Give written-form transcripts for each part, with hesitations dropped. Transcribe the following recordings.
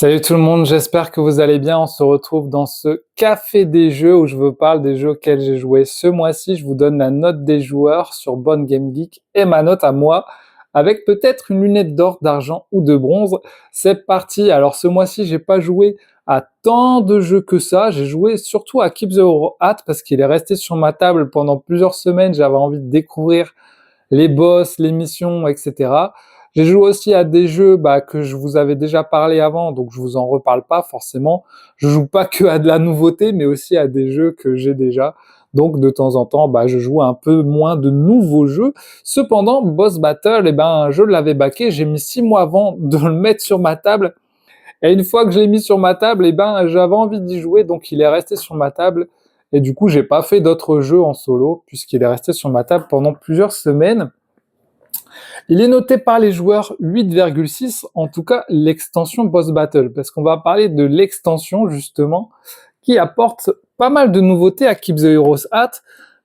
Salut tout le monde, j'espère que vous allez bien. On se retrouve dans ce café des jeux où je vous parle des jeux auxquels j'ai joué ce mois-ci. Je vous donne la note des joueurs sur Board Game Geek et ma note à moi, avec peut-être une lunette d'or, d'argent ou de bronze. C'est parti. Alors ce mois-ci, j'ai pas joué à tant de jeux que ça. J'ai joué surtout à Keep the Hero Hat parce qu'il est resté sur ma table pendant plusieurs semaines. J'avais envie de découvrir les boss, les missions, etc. J'ai joué aussi à des jeux que je vous avais déjà parlé avant, donc je vous en reparle pas forcément. Je joue pas que à de la nouveauté, mais aussi à des jeux que j'ai déjà. Donc de temps en temps, je joue un peu moins de nouveaux jeux. Cependant, Boss Battle, je l'avais backé. J'ai mis 6 mois avant de le mettre sur ma table. Et une fois que je l'ai mis sur ma table, j'avais envie d'y jouer, donc il est resté sur ma table. Et du coup, j'ai pas fait d'autres jeux en solo, puisqu'il est resté sur ma table pendant plusieurs semaines. Il est noté par les joueurs 8,6, en tout cas l'extension Boss Battle, parce qu'on va parler de l'extension justement, qui apporte pas mal de nouveautés à Keep the Heroes Hat,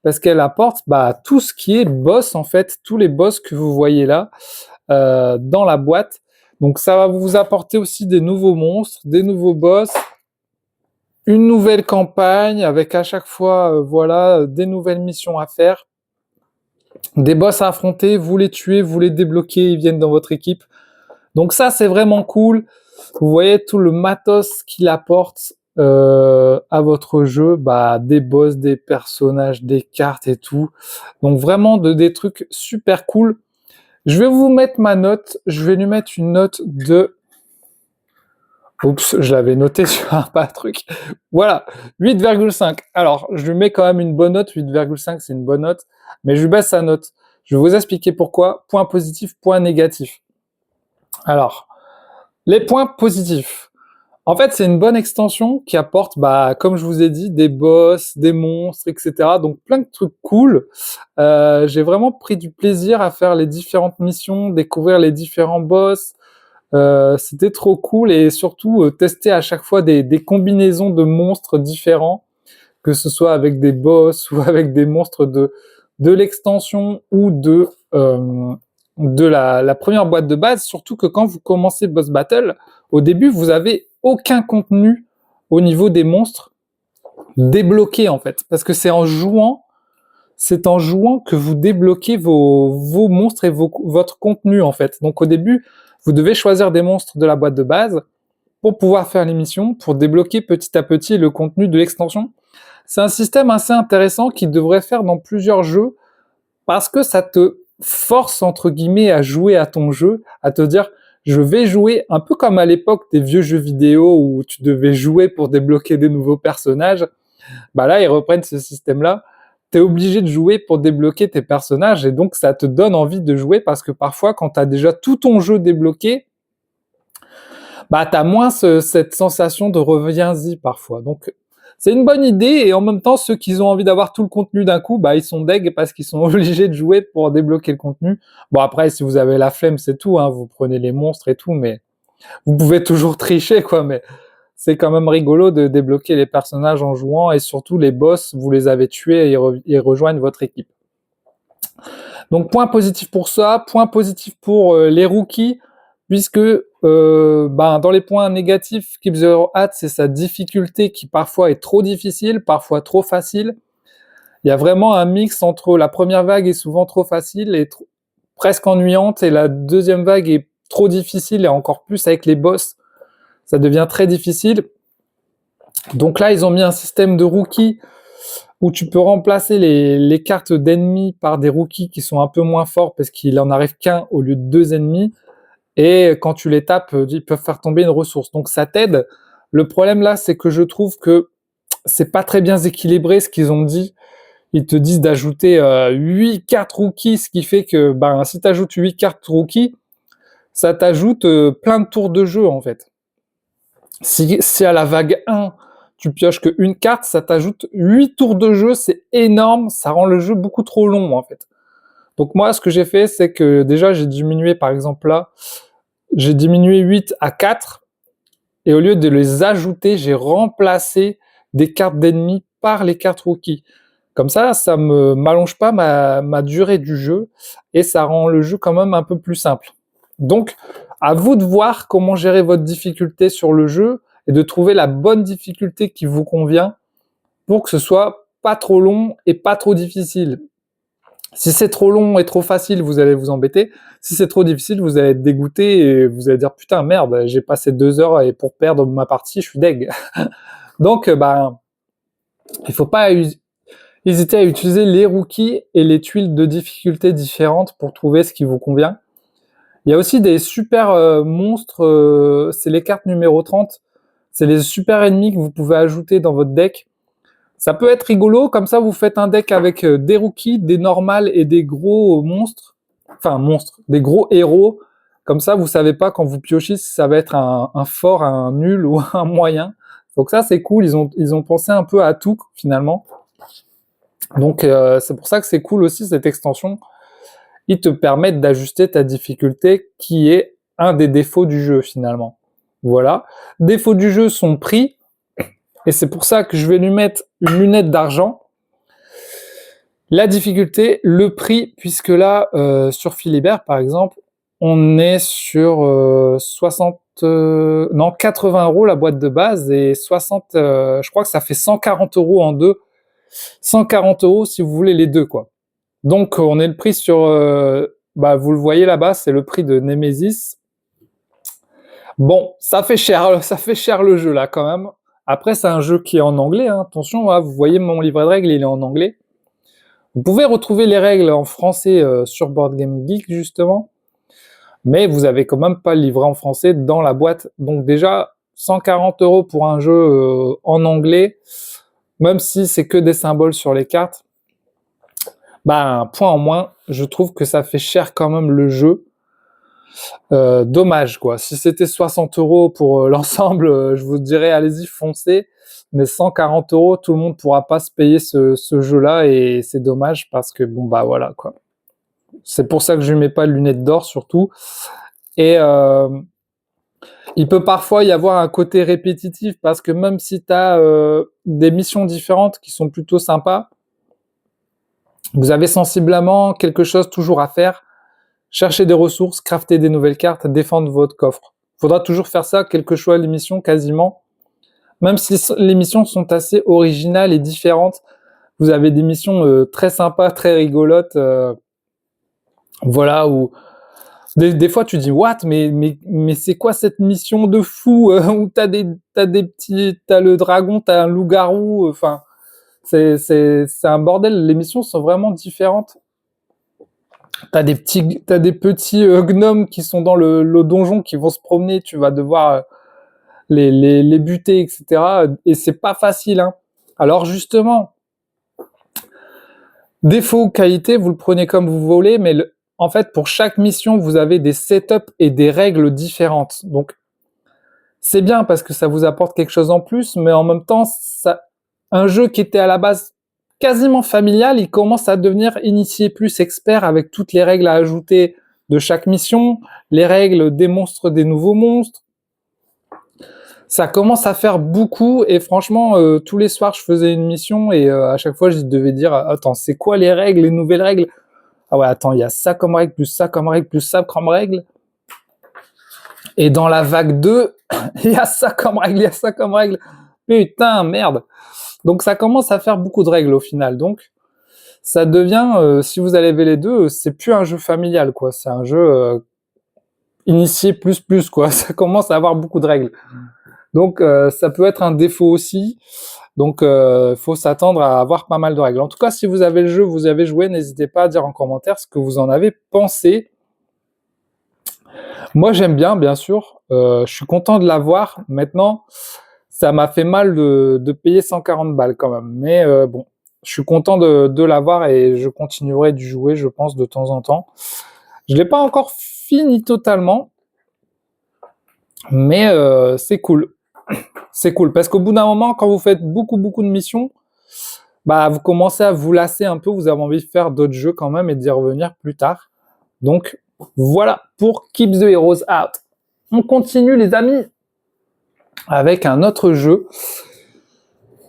parce qu'elle apporte tout ce qui est boss en fait, tous les boss que vous voyez là dans la boîte. Donc ça va vous apporter aussi des nouveaux monstres, des nouveaux boss, une nouvelle campagne avec à chaque fois des nouvelles missions à faire. Des boss à affronter, vous les tuez, vous les débloquez, ils viennent dans votre équipe. Donc ça, c'est vraiment cool. Vous voyez tout le matos qu'il apporte à votre jeu, des boss, des personnages, des cartes et tout. Donc vraiment des trucs super cool. Je vais vous mettre ma note. Je vais lui mettre une note de... Oups, je l'avais noté sur un truc. Voilà, 8,5. Alors, je lui mets quand même une bonne note. 8,5, c'est une bonne note. Mais je lui baisse sa note. Je vais vous expliquer pourquoi. Point positif, point négatif. Alors, les points positifs. En fait, c'est une bonne extension qui apporte, comme je vous ai dit, des boss, des monstres, etc. Donc, plein de trucs cool. J'ai vraiment pris du plaisir à faire les différentes missions, découvrir les différents boss. C'était trop cool et surtout tester à chaque fois des combinaisons de monstres différents, que ce soit avec des boss ou avec des monstres de l'extension ou de la première boîte de base. Surtout que quand vous commencez Boss Battle, au début, vous avez aucun contenu au niveau des monstres débloqué en fait, parce que c'est en jouant que vous débloquez vos monstres et votre contenu en fait. Donc au début, vous devez choisir des monstres de la boîte de base pour pouvoir faire les missions, pour débloquer petit à petit le contenu de l'extension. C'est un système assez intéressant qui devrait faire dans plusieurs jeux parce que ça te force entre guillemets à jouer à ton jeu, à te dire je vais jouer un peu comme à l'époque des vieux jeux vidéo où tu devais jouer pour débloquer des nouveaux personnages. Là, ils reprennent ce système-là. T'es obligé de jouer pour débloquer tes personnages et donc ça te donne envie de jouer parce que parfois quand t'as déjà tout ton jeu débloqué, t'as moins cette sensation de reviens-y parfois. Donc c'est une bonne idée et en même temps ceux qui ont envie d'avoir tout le contenu d'un coup, ils sont deg parce qu'ils sont obligés de jouer pour débloquer le contenu. Bon après si vous avez la flemme c'est tout, hein, vous prenez les monstres et tout, mais vous pouvez toujours tricher quoi, mais c'est quand même rigolo de débloquer les personnages en jouant et surtout les boss, vous les avez tués et ils rejoignent votre équipe. Donc point positif pour ça, point positif pour les rookies, puisque dans les points négatifs, Keep the Hero Hat, c'est sa difficulté qui parfois est trop difficile, parfois trop facile. Il y a vraiment un mix entre la première vague est souvent trop facile et presque ennuyante, et la deuxième vague est trop difficile, et encore plus avec les boss, ça devient très difficile. Donc là, ils ont mis un système de rookies où tu peux remplacer les cartes d'ennemis par des rookies qui sont un peu moins forts parce qu'il en arrive qu'un au lieu de 2 ennemis. Et quand tu les tapes, ils peuvent faire tomber une ressource. Donc ça t'aide. Le problème là, c'est que je trouve que c'est pas très bien équilibré ce qu'ils ont dit. Ils te disent d'ajouter 8 cartes rookies, ce qui fait que si tu ajoutes 8 cartes rookies, ça t'ajoute plein de tours de jeu en fait. Si à la vague 1, tu pioches qu'une carte, ça t'ajoute 8 tours de jeu, c'est énorme, ça rend le jeu beaucoup trop long en fait. Donc moi, ce que j'ai fait, c'est que déjà, j'ai diminué, par exemple là, j'ai diminué 8 à 4, et au lieu de les ajouter, j'ai remplacé des cartes d'ennemis par les cartes rookies. Comme ça me m'allonge pas ma durée du jeu, et ça rend le jeu quand même un peu plus simple. Donc, À vous de voir comment gérer votre difficulté sur le jeu et de trouver la bonne difficulté qui vous convient pour que ce soit pas trop long et pas trop difficile. Si c'est trop long et trop facile, vous allez vous embêter. Si c'est trop difficile, vous allez être dégoûté et vous allez dire putain merde, j'ai passé 2 heures et pour perdre ma partie, je suis deg. Donc il faut pas hésiter à utiliser les rookies et les tuiles de difficulté différentes pour trouver ce qui vous convient. Il y a aussi des super monstres, c'est les cartes numéro 30. C'est les super ennemis que vous pouvez ajouter dans votre deck. Ça peut être rigolo, comme ça vous faites un deck avec des rookies, des normales et des gros monstres. Enfin, monstres, des gros héros. Comme ça, vous savez pas quand vous piochez si ça va être un fort, un nul ou un moyen. Donc ça, c'est cool. Ils ont pensé un peu à tout, finalement. Donc, c'est pour ça que c'est cool aussi, cette extension. Ils te permettent d'ajuster ta difficulté, qui est un des défauts du jeu, finalement. Voilà. Défauts du jeu, son prix. Et c'est pour ça que je vais lui mettre une lunette d'argent. La difficulté, le prix, puisque là, sur Philibert, par exemple, on est sur 80 € la boîte de base et 60, je crois que ça fait 140 € en deux. 140 € si vous voulez les deux, quoi. Donc, on est le prix sur, vous le voyez là-bas, c'est le prix de Nemesis. Bon, ça fait cher le jeu là, quand même. Après, c'est un jeu qui est en anglais, hein. Attention, hein, vous voyez mon livret de règles, il est en anglais. Vous pouvez retrouver les règles en français sur Board Game Geek, justement. Mais vous avez quand même pas le livret en français dans la boîte. Donc déjà, 140 € pour un jeu en anglais, même si c'est que des symboles sur les cartes, un point en moins, je trouve que ça fait cher quand même le jeu. Dommage, quoi. Si c'était 60 € pour l'ensemble, je vous dirais allez-y, foncez. Mais 140 €, tout le monde pourra pas se payer ce jeu-là et c'est dommage parce que voilà, quoi. C'est pour ça que je lui mets pas de lunettes d'or surtout. Et il peut parfois y avoir un côté répétitif parce que même si tu as des missions différentes qui sont plutôt sympas, vous avez sensiblement quelque chose toujours à faire. Chercher des ressources, crafter des nouvelles cartes, défendre votre coffre. Il faudra toujours faire ça, quelle que soit l'émission, quasiment. Même si les missions sont assez originales et différentes, vous avez des missions très sympas, très rigolotes. Voilà, où des fois tu dis what, mais c'est quoi cette mission de fou où t'as des petits, t'as le dragon, t'as un loup-garou, enfin c'est un bordel. Les missions sont vraiment différentes. T'as des petits gnomes qui sont dans le donjon qui vont se promener, tu vas devoir les buter, etc. Et c'est pas facile, hein. Alors justement, défaut ou qualité, vous le prenez comme vous voulez, mais en fait, pour chaque mission, vous avez des setups et des règles différentes. Donc, c'est bien parce que ça vous apporte quelque chose en plus, mais en même temps, un jeu qui était à la base quasiment familial, il commence à devenir initié plus expert avec toutes les règles à ajouter de chaque mission, les règles des monstres, des nouveaux monstres. Ça commence à faire beaucoup et franchement, tous les soirs, je faisais une mission et à chaque fois, je devais dire « Attends, c'est quoi les règles, les nouvelles règles ?» Ah ouais, attends, il y a ça comme règle, plus ça comme règle, plus ça comme règle. Et dans la vague 2, il y a ça comme règle, il y a ça comme règle. Putain, merde. Donc ça commence à faire beaucoup de règles au final. Donc ça devient, si vous allez les deux, c'est plus un jeu familial, quoi. C'est un jeu initié plus, quoi. Ça commence à avoir beaucoup de règles. Donc ça peut être un défaut aussi. Donc faut s'attendre à avoir pas mal de règles. En tout cas, si vous avez le jeu, vous avez joué, n'hésitez pas à dire en commentaire ce que vous en avez pensé. Moi j'aime bien sûr. Je suis content de l'avoir. Maintenant, ça m'a fait mal de payer 140 balles quand même. Mais bon, je suis content de l'avoir et je continuerai d'y jouer, je pense, de temps en temps. Je l'ai pas encore fini totalement, mais c'est cool. C'est cool parce qu'au bout d'un moment, quand vous faites beaucoup de missions, vous commencez à vous lasser un peu. Vous avez envie de faire d'autres jeux quand même et d'y revenir plus tard. Donc voilà pour Keep the Heroes Out. On continue les amis avec un autre jeu.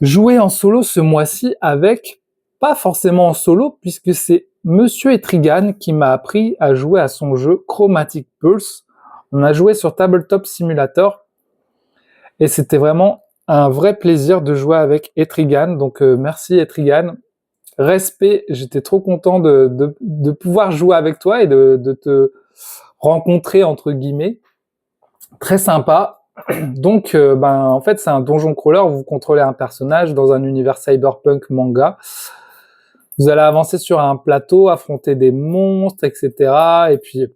Jouer en solo ce mois-ci avec, pas forcément en solo, puisque c'est Monsieur Etrigan qui m'a appris à jouer à son jeu Chromatic Pulse. On a joué sur Tabletop Simulator et c'était vraiment un vrai plaisir de jouer avec Etrigan. Donc merci Etrigan. Respect, j'étais trop content de pouvoir jouer avec toi et de te rencontrer entre guillemets. Très sympa. Donc en fait c'est un donjon crawler où vous contrôlez un personnage dans un univers cyberpunk manga. Vous allez avancer sur un plateau, affronter des monstres, etc. Et puis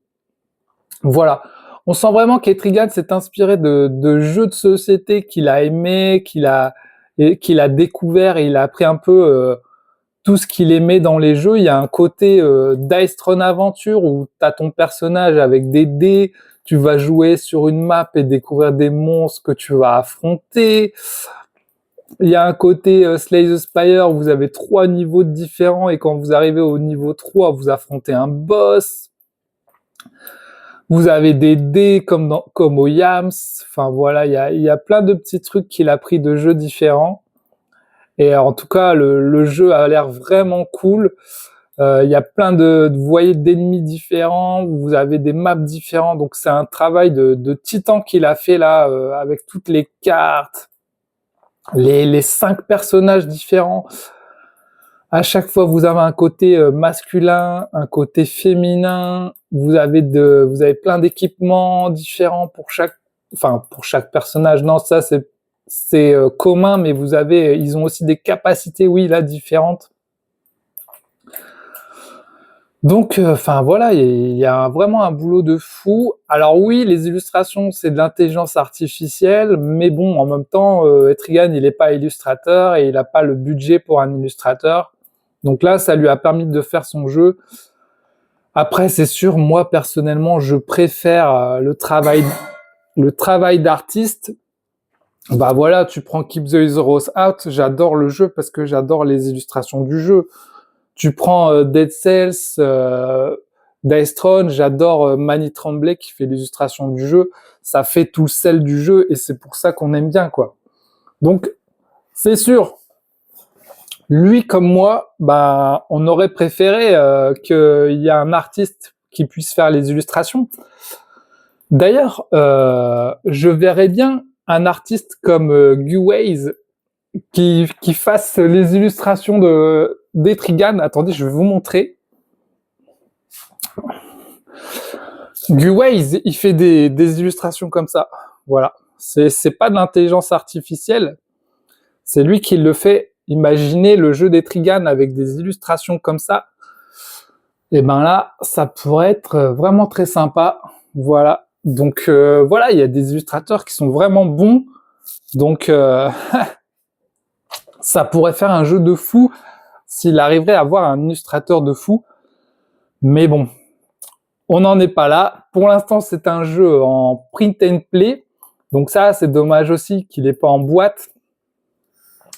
voilà. On sent vraiment qu'Etrigan s'est inspiré de jeux de société qu'il a aimé, qu'il a découvert et il a appris un peu tout ce qu'il aimait dans les jeux. Il y a un côté Dice Throne Aventure où tu as ton personnage avec des dés, tu vas jouer sur une map et découvrir des monstres que tu vas affronter. Il y a un côté Slay the Spire où vous avez 3 niveaux différents et quand vous arrivez au niveau 3, vous affrontez un boss. Vous avez des dés comme au Yams. Enfin voilà, il y a plein de petits trucs qu'il a pris de jeux différents. Et en tout cas, le jeu a l'air vraiment cool. Il y a plein vous voyez d'ennemis différents, vous avez des maps différents. Donc c'est un travail de titan qu'il a fait là, avec toutes les cartes, les 5 personnages différents. À chaque fois, vous avez un côté masculin, un côté féminin. Vous avez plein d'équipements différents pour chaque personnage. Non, ça c'est commun, mais ils ont aussi des capacités, oui, là, différentes. Donc, voilà, il y a vraiment un boulot de fou. Alors oui, les illustrations, c'est de l'intelligence artificielle, mais bon, en même temps, Etrigan, il n'est pas illustrateur et il n'a pas le budget pour un illustrateur. Donc là, ça lui a permis de faire son jeu. Après, c'est sûr, moi, personnellement, je préfère le travail d'artiste. Bah voilà, tu prends Keep the Heroes Out, j'adore le jeu parce que j'adore les illustrations du jeu. Tu prends Dead Cells, Dice Throne, j'adore Manny Tremblay qui fait l'illustration du jeu. Ça fait tout le sel du jeu et c'est pour ça qu'on aime bien, quoi. Donc, c'est sûr, lui comme moi, on aurait préféré qu'il y ait un artiste qui puisse faire les illustrations. D'ailleurs, je verrais bien un artiste comme Guways qui fasse les illustrations d'Etrigan. Attendez, je vais vous montrer. Guways, il fait des illustrations comme ça. Voilà. C'est pas de l'intelligence artificielle. C'est lui qui le fait. Imaginez le jeu d'Etrigan avec des illustrations comme ça. Et là, ça pourrait être vraiment très sympa. Voilà. Donc voilà, il y a des illustrateurs qui sont vraiment bons. Donc ça pourrait faire un jeu de fou s'il arriverait à avoir un illustrateur de fou. Mais bon, on n'en est pas là. Pour l'instant, c'est un jeu en print and play. Donc ça, c'est dommage aussi qu'il n'est pas en boîte.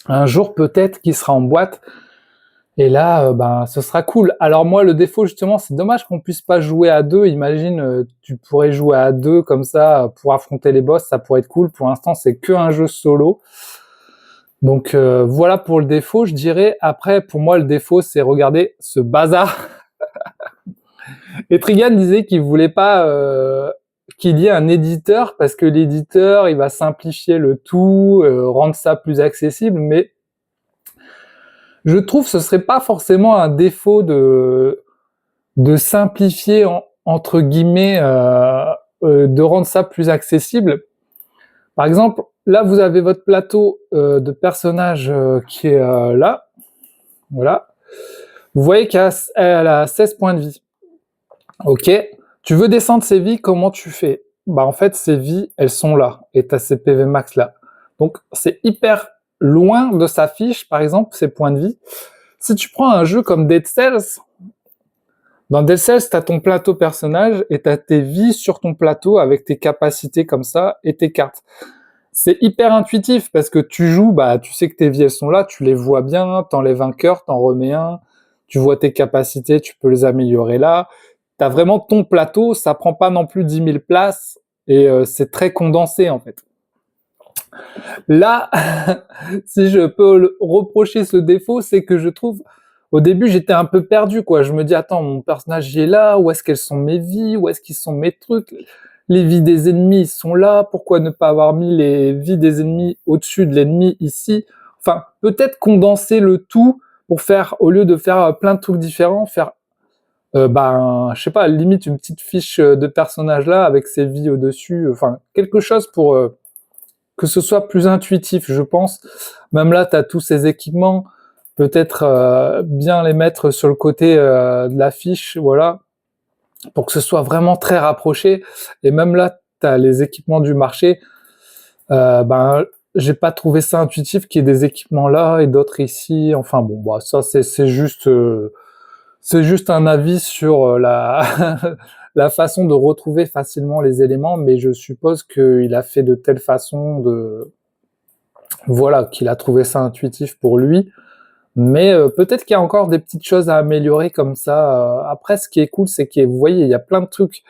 Un jour, peut-être qu'il sera en boîte. Et là, ce sera cool. Alors moi, le défaut, justement, c'est dommage qu'on puisse pas jouer à 2. Imagine, tu pourrais jouer à 2 comme ça pour affronter les boss. Ça pourrait être cool. Pour l'instant, c'est que un jeu solo. Donc voilà pour le défaut, je dirais. Après, pour moi, le défaut, c'est regarder ce bazar. Etrigan disait qu'il voulait pas qu'il y ait un éditeur parce que l'éditeur, il va simplifier le tout, rendre ça plus accessible. Mais je trouve que ce serait pas forcément un défaut de simplifier entre guillemets, de rendre ça plus accessible. Par exemple, là, vous avez votre plateau de personnage qui est là. Voilà. Vous voyez qu'elle a 16 points de vie. Ok. Tu veux descendre ses vies, comment tu fais? En fait, ses vies, elles sont là. Et tu as ses PV max là. Donc, c'est hyper loin de sa fiche, par exemple, ses points de vie. Si tu prends un jeu comme Dead Cells, dans Dead Cells, tu as ton plateau personnage et tu as tes vies sur ton plateau avec tes capacités comme ça et tes cartes. C'est hyper intuitif parce que tu joues, tu sais que tes vies elles sont là, tu les vois bien, t'enlèves un cœur, t'en remets un, tu vois tes capacités, tu peux les améliorer là. T'as vraiment ton plateau, ça prend pas non plus 10 000 places et c'est très condensé en fait. Là, si je peux reprocher ce défaut, c'est que je trouve, au début j'étais un peu perdu quoi. Je me dis attends, mon personnage il est là, où est-ce qu'elles sont mes vies, où est-ce qu'ils sont mes trucs? les vies des ennemis sont là, pourquoi ne pas avoir mis les vies des ennemis au-dessus de l'ennemi ici? Enfin, peut-être condenser le tout pour faire, au lieu de faire plein de trucs différents, faire, je sais pas, limite une petite fiche de personnage là avec ses vies au-dessus, enfin, quelque chose pour que ce soit plus intuitif, je pense. Même là, tu as tous ces équipements, peut-être bien les mettre sur le côté de la fiche, voilà, pour que ce soit vraiment très rapproché. Et même là, tu as les équipements du marché. J'ai pas trouvé ça intuitif qu'il y ait des équipements là et d'autres ici. Enfin bon, bah, ça c'est juste un avis sur la la façon de retrouver facilement les éléments, mais je suppose qu'il a fait de telle façon voilà, qu'il a trouvé ça intuitif pour lui. Mais peut-être qu'il y a encore des petites choses à améliorer comme ça. Après, ce qui est cool, c'est que vous voyez, il y a plein de trucs,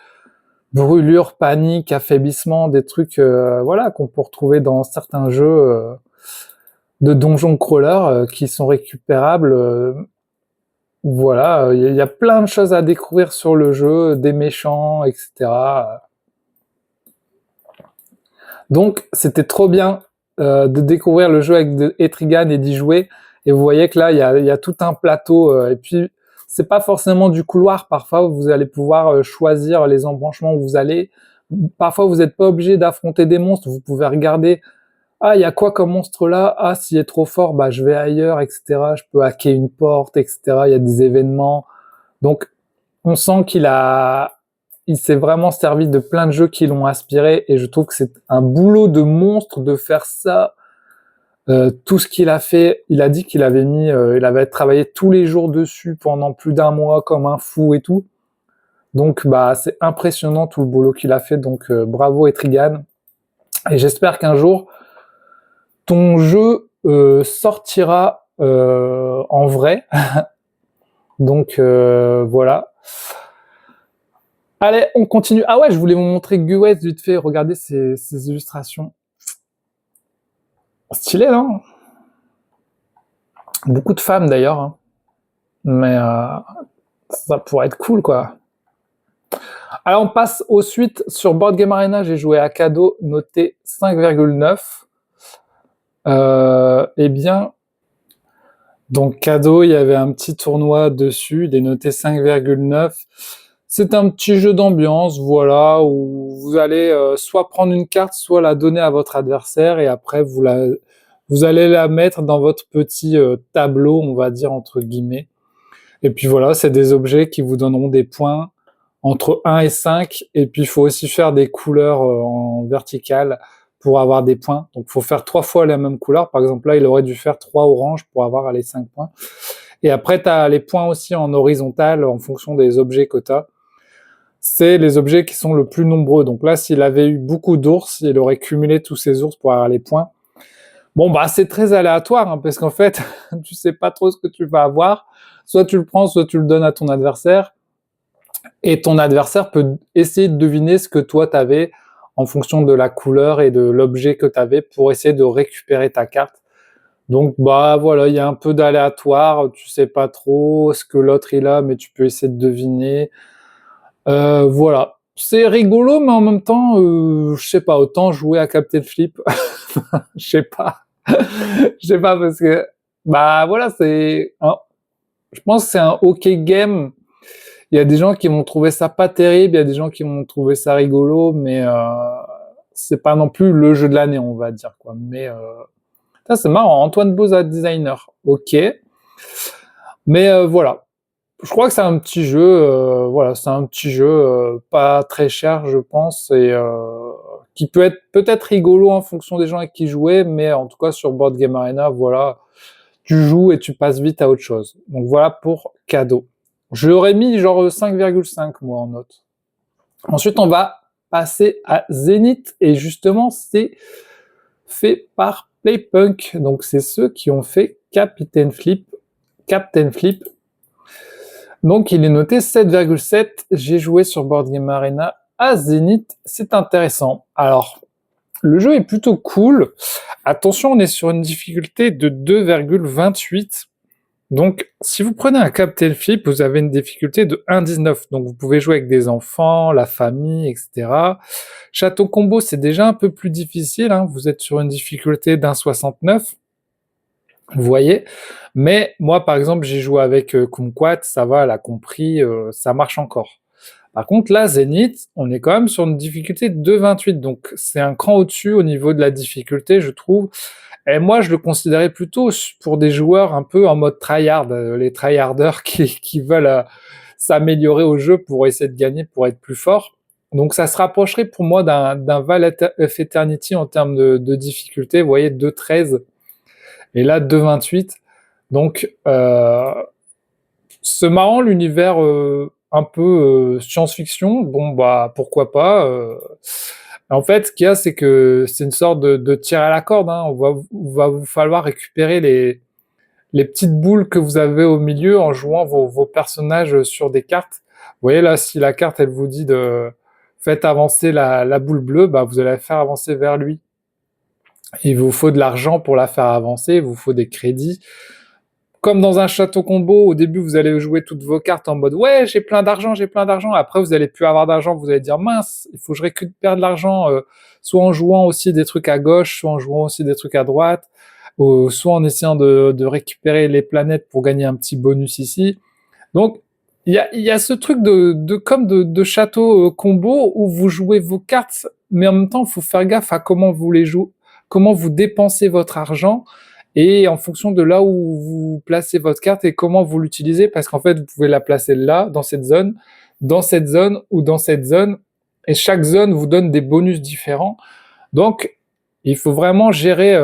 brûlure, panique, affaiblissement, des trucs, voilà, qu'on peut retrouver dans certains jeux de donjon crawler qui sont récupérables. Voilà, il y a plein de choses à découvrir sur le jeu, des méchants, etc. Donc, c'était trop bien de découvrir le jeu avec Etrigan et d'y jouer. Et vous voyez que là, il y a tout un plateau. Et puis, c'est pas forcément du couloir. Parfois, vous allez pouvoir choisir les embranchements où vous allez. Parfois, vous n'êtes pas obligé d'affronter des monstres. Vous pouvez regarder, ah, il y a quoi comme monstre là? Ah, s'il est trop fort, bah, je vais ailleurs, etc. Je peux hacker une porte, etc. Il y a des événements. Donc, on sent il s'est vraiment servi de plein de jeux qui l'ont inspiré, et je trouve que c'est un boulot de monstre de faire ça. Tout ce qu'il a fait, il a dit qu'il avait il avait travaillé tous les jours dessus pendant plus d'un mois comme un fou et tout. Donc bah c'est impressionnant tout le boulot qu'il a fait. Donc bravo Etrigan. Et j'espère qu'un jour ton jeu sortira en vrai. Donc voilà. Allez, on continue. Ah ouais, je voulais vous montrer Guez vite fait. Regardez ces illustrations. Stylé, non? Beaucoup de femmes d'ailleurs. Hein. Mais ça pourrait être cool, quoi. Alors, on passe aux suites. Sur Board Game Arena, j'ai joué à Cadeau, noté 5,9. Eh bien, donc Cadeau, il y avait un petit tournoi dessus, il est noté 5,9. C'est un petit jeu d'ambiance, voilà, où vous allez soit prendre une carte, soit la donner à votre adversaire, et après vous allez la mettre dans votre petit tableau, on va dire entre guillemets. Et puis voilà, c'est des objets qui vous donneront des points entre 1 et 5, et puis il faut aussi faire des couleurs en verticale pour avoir des points. Donc il faut faire 3 fois la même couleur. Par exemple là, il aurait dû faire 3 oranges pour avoir les 5 points. Et après, tu as les points aussi en horizontal en fonction des objets que tu as. C'est les objets qui sont le plus nombreux. Donc là, s'il avait eu beaucoup d'ours, il aurait cumulé tous ces ours pour avoir les points. Bon, bah c'est très aléatoire, hein, parce qu'en fait, tu sais pas trop ce que tu vas avoir. Soit tu le prends, soit tu le donnes à ton adversaire. Et ton adversaire peut essayer de deviner ce que toi t'avais en fonction de la couleur et de l'objet que t'avais pour essayer de récupérer ta carte. Donc bah voilà, il y a un peu d'aléatoire, tu sais pas trop ce que l'autre il a, mais tu peux essayer de deviner. Voilà, c'est rigolo, mais en même temps, je sais pas, autant jouer à Captain Flip, je sais pas, je sais pas parce que bah voilà, je pense que c'est un OK game. Il y a des gens qui vont trouver ça pas terrible, il y a des gens qui vont trouver ça rigolo, mais c'est pas non plus le jeu de l'année, on va dire, quoi. Mais ça c'est marrant, Antoine Boza designer, ok. Mais voilà, je crois que c'est un petit jeu, voilà, c'est un petit jeu pas très cher, je pense, et qui peut être peut-être rigolo en fonction des gens avec qui jouer, mais en tout cas sur Board Game Arena, voilà, tu joues et tu passes vite à autre chose. Donc voilà pour Cadeau. Je l'aurais mis genre 5,5 moi en note. Ensuite, on va passer à Zenith, et justement, c'est fait par Playpunk. Donc c'est ceux qui ont fait Captain Flip. Donc il est noté 7,7. J'ai joué sur Board Game Arena à Zenith. C'est intéressant. Alors, le jeu est plutôt cool. Attention, on est sur une difficulté de 2,28. Donc, si vous prenez un Captain Flip, vous avez une difficulté de 1,19. Donc, vous pouvez jouer avec des enfants, la famille, etc. Château combo, c'est déjà un peu plus difficile, hein. Vous êtes sur une difficulté d'1,69. Vous voyez? Mais moi, par exemple, j'ai joué avec Kumquat, ça va, elle a compris, ça marche encore. Par contre, là, Zénith, on est quand même sur une difficulté de 2,28, donc c'est un cran au-dessus au niveau de la difficulté, je trouve. Et moi, je le considérais plutôt pour des joueurs un peu en mode tryhard, les tryharders qui veulent s'améliorer au jeu pour essayer de gagner, pour être plus fort. Donc ça se rapprocherait pour moi d'un Val of Eternity en termes de difficulté. Vous voyez, 2,13 et là 2,28. Donc c'est marrant l'univers un peu science-fiction. Bon bah pourquoi pas. En fait, ce qu'il y a, c'est que c'est une sorte de tir à la corde, hein. Va vous falloir récupérer les petites boules que vous avez au milieu en jouant vos personnages sur des cartes. Vous voyez là, si la carte elle vous dit de faites avancer la boule bleue, bah vous allez la faire avancer vers lui. Il vous faut de l'argent pour la faire avancer, il vous faut des crédits. Comme dans un château combo, au début vous allez jouer toutes vos cartes en mode ouais j'ai plein d'argent, j'ai plein d'argent. Après vous allez plus avoir d'argent, vous allez dire mince, il faut que je récupère de l'argent, soit en jouant aussi des trucs à gauche, soit en jouant aussi des trucs à droite, soit en essayant de récupérer les planètes pour gagner un petit bonus ici. Donc il y a ce truc de château combo où vous jouez vos cartes, mais en même temps il faut faire gaffe à comment vous les jouez, comment vous dépensez votre argent et en fonction de là où vous placez votre carte et comment vous l'utilisez, parce qu'en fait, vous pouvez la placer là, dans cette zone ou dans cette zone, et chaque zone vous donne des bonus différents. Donc, il faut vraiment gérer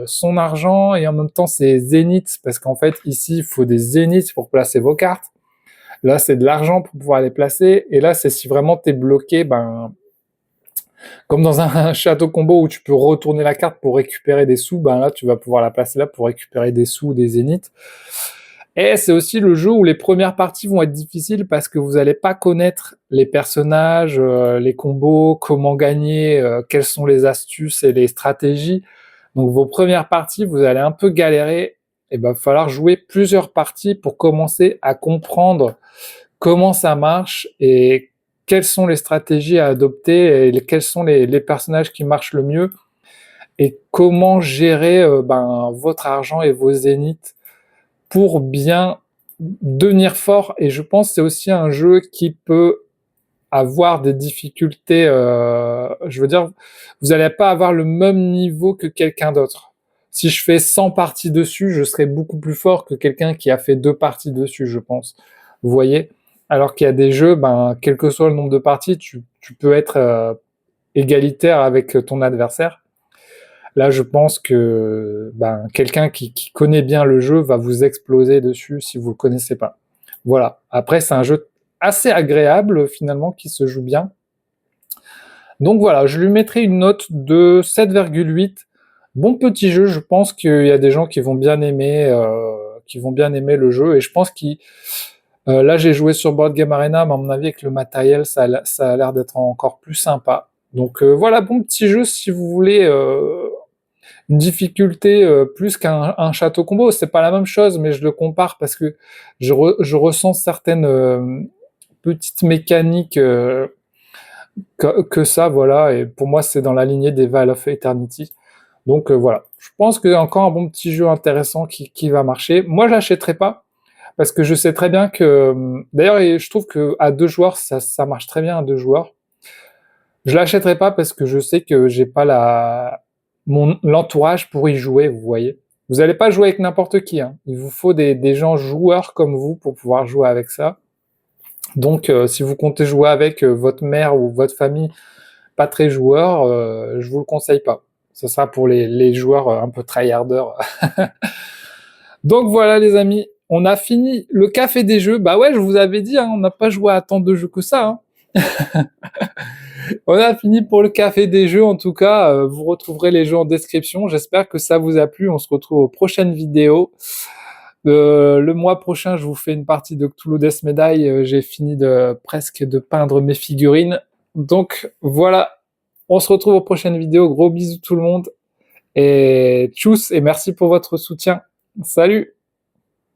son argent et en même temps ses zéniths, parce qu'en fait, ici, il faut des zéniths pour placer vos cartes. Là, c'est de l'argent pour pouvoir les placer, et là, c'est si vraiment t'es bloqué, ben, comme dans un château combo où tu peux retourner la carte pour récupérer des sous, ben là tu vas pouvoir la placer là pour récupérer des sous ou des zéniths. Et c'est aussi le jeu où les premières parties vont être difficiles parce que vous n'allez pas connaître les personnages, les combos, comment gagner, quelles sont les astuces et les stratégies. Donc vos premières parties, vous allez un peu galérer. Et ben, il va falloir jouer plusieurs parties pour commencer à comprendre comment ça marche et quelles sont les stratégies à adopter et quels sont les personnages qui marchent le mieux et comment gérer votre argent et vos zéniths pour bien devenir fort. Et je pense que c'est aussi un jeu qui peut avoir des difficultés, je veux dire, vous n'allez pas avoir le même niveau que quelqu'un d'autre. Si je fais 100 parties dessus, je serai beaucoup plus fort que quelqu'un qui a fait 2 parties dessus, je pense. Vous voyez? Alors qu'il y a des jeux, ben, quel que soit le nombre de parties, tu peux être égalitaire avec ton adversaire. Là, je pense que ben, quelqu'un qui connaît bien le jeu va vous exploser dessus si vous le connaissez pas. Voilà. Après, c'est un jeu assez agréable finalement qui se joue bien. Donc voilà, je lui mettrai une note de 7,8. Bon petit jeu, je pense qu'il y a des gens qui vont bien aimer le jeu et je pense qu'il là j'ai joué sur Board Game Arena, mais à mon avis avec le matériel ça a l'air d'être encore plus sympa. Donc voilà, bon petit jeu si vous voulez une difficulté plus qu'un château combo. C'est pas la même chose, mais je le compare parce que je ressens certaines petites mécaniques que ça, voilà. Et pour moi, c'est dans la lignée des Val of Eternity. Donc voilà, je pense que c'est encore un bon petit jeu intéressant qui va marcher. Moi, je l'achèterai pas parce que je sais très bien que, d'ailleurs, je trouve que à 2 joueurs, ça marche très bien à 2 joueurs. Je l'achèterai pas parce que je sais que j'ai pas l'entourage pour y jouer, vous voyez. Vous allez pas jouer avec n'importe qui, hein. Il vous faut des gens joueurs comme vous pour pouvoir jouer avec ça. Donc, si vous comptez jouer avec votre mère ou votre famille pas très joueur, je vous le conseille pas. Ce sera pour les joueurs un peu tryharders. Donc voilà les amis, on a fini le café des jeux. Bah ouais, je vous avais dit, hein, on n'a pas joué à tant de jeux que ça. Hein. On a fini pour le café des jeux, en tout cas, vous retrouverez les jeux en description. J'espère que ça vous a plu. On se retrouve aux prochaines vidéos. Le mois prochain, je vous fais une partie de Cthulhu Death Medaille. J'ai fini presque de peindre mes figurines. Donc voilà, on se retrouve aux prochaines vidéos. Gros bisous tout le monde. Et tchuss et merci pour votre soutien. Salut!